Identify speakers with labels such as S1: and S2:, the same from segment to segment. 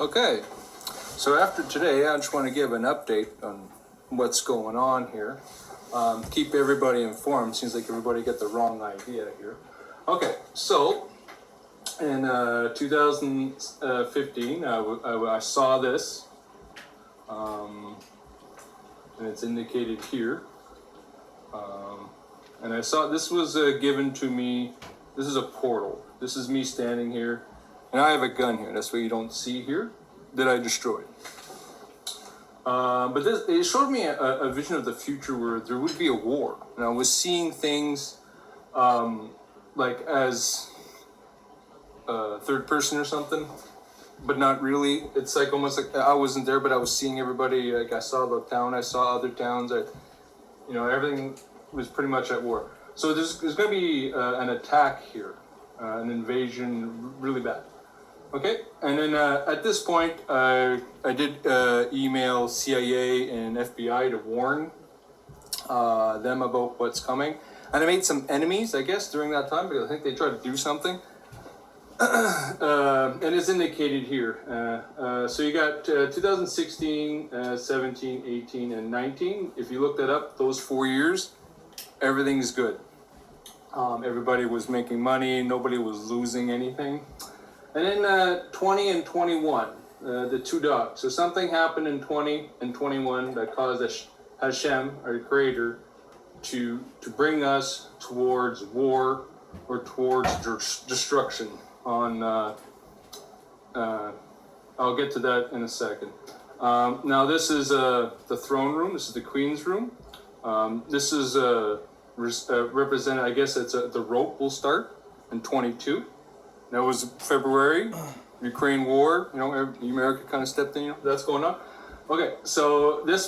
S1: Okay, so after today, I just want to give an update on what's going on here. Keep everybody informed. Seems like everybody got the wrong idea here. Okay, so in 2015, I saw this, and it's indicated here. And I saw this was given to me. This is a portal. This is me standing here. And I have a gun here. That's what you don't see here that I destroyed. But it showed me a vision of the future where there would be a war. And I was seeing things like as third person or something, but not really. It's like almost like I wasn't there, but I was seeing everybody. Like I saw the town, I saw other towns. Everything was pretty much at war. So there's going to be an attack here, an invasion, really bad. Okay, and then at this point, I did email CIA and FBI to warn them about what's coming. And I made some enemies, I guess, during that time, because I think they tried to do something. And it's indicated here. So you got 2016, 17, 18, and 19. If you look that up, those 4 years, everything's good. Everybody was making money. Nobody was losing anything. And then 20 and 21, the two dots. So something happened in 20 and 21 that caused Hashem, our Creator, to bring us towards war or towards destruction. I'll get to that in a second. Now this is the throne room. This is the Queen's room. This is represented. I guess it's the rope will start in 22. That was February, Ukraine war, America kind of stepped in, that's going on. Okay, so this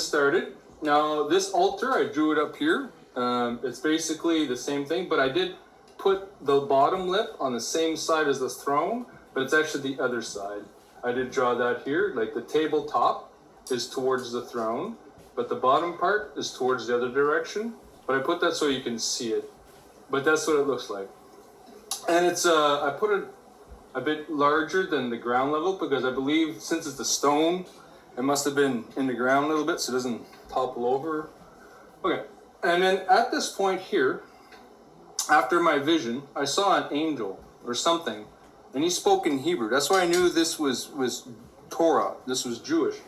S1: started. Now this altar, I drew it up here. It's basically the same thing, but I did put the bottom lip on the same side as the throne, but it's actually the other side. I did draw that here, like the tabletop is towards the throne, but the bottom part is towards the other direction. But I put that so you can see it. But that's what it looks like. And it's I put it a bit larger than the ground level because I believe since it's a stone, it must have been in the ground a little bit so it doesn't topple over. Okay, and then at this point here, after my vision, I saw an angel or something, and he spoke in Hebrew. That's why I knew this was Torah. This was Jewish.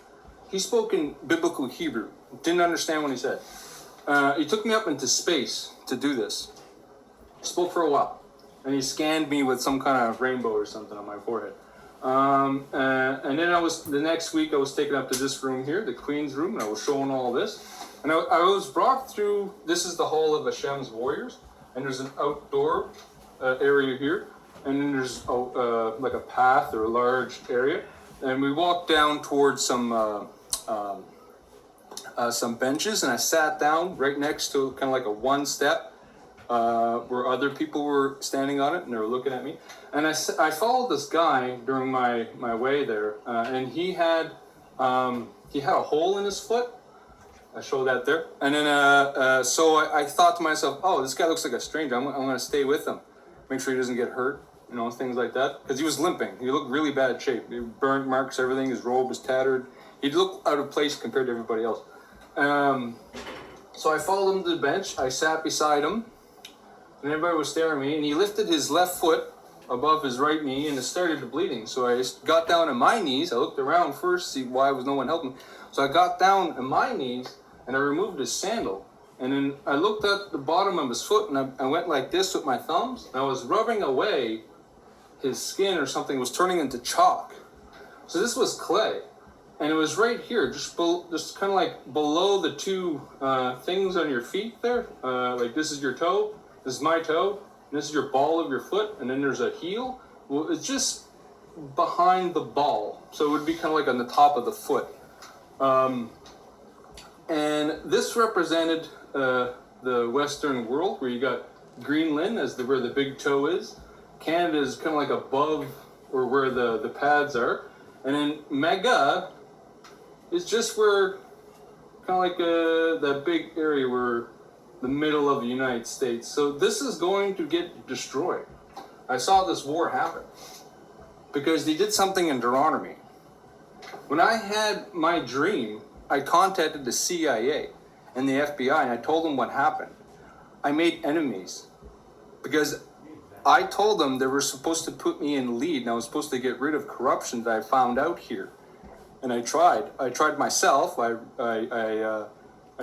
S1: He spoke in biblical Hebrew. Didn't understand what he said. He took me up into space to do this. Spoke for a while. And he scanned me with some kind of rainbow or something on my forehead. And then the next week I was taken up to this room here, the Queen's room, and I was shown all this. And I was brought through, this is the Hall of Hashem's Warriors, and there's an outdoor area here, and then there's like a path or a large area. And we walked down towards some benches, and I sat down right next to kind of like a one step, where other people were standing on it and they were looking at me. And I followed this guy during my way there, and he had a hole in his foot. I show that there. And then so I thought to myself, oh, this guy looks like a stranger. I'm going to stay with him, make sure he doesn't get hurt, things like that. Because he was limping. He looked really bad shape. He had burnt marks, everything. His robe was tattered. He looked out of place compared to everybody else. So I followed him to the bench. I sat beside him. And everybody was staring at me, and he lifted his left foot above his right knee, and it started bleeding. So I just got down on my knees. I looked around first, see why was no one helping. So I got down on my knees, and I removed his sandal. And then I looked at the bottom of his foot, and I went like this with my thumbs, and I was rubbing away his skin or something. It was turning into chalk. So this was clay. And it was right here, just kind of like below the two things on your feet there. Like this is your toe. This is my toe, and this is your ball of your foot, and then there's a heel. Well, it's just behind the ball, so it would be kind of like on the top of the foot. And this represented the Western world, where you got Greenland as where the big toe is. Canada is kind of like above or where the pads are, and then Mega is just where kind of like that big area where the middle of the United States. So this is going to get destroyed. I saw this war happen because they did something in Deuteronomy. When I had my dream, I contacted the CIA and the FBI and I told them what happened. I made enemies because I told them they were supposed to put me in lead and I was supposed to get rid of corruption that I found out here. And I tried. I tried myself. I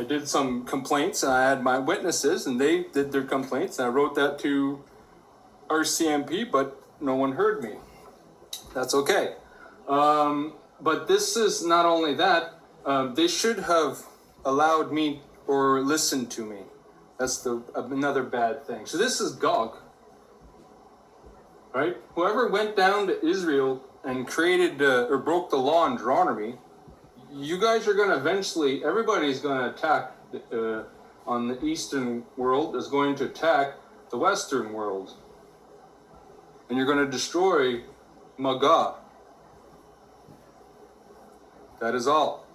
S1: did some complaints and I had my witnesses and they did their complaints and I wrote that to RCMP, but no one heard me. That's okay. But this is not only that, they should have allowed me or listened to me. That's another bad thing. So this is Gog, right? Whoever went down to Israel and created or broke the law in Deuteronomy, you guys are going to eventually, everybody's going to attack on the eastern world is going to attack the western world. And you're going to destroy Magog. That is all.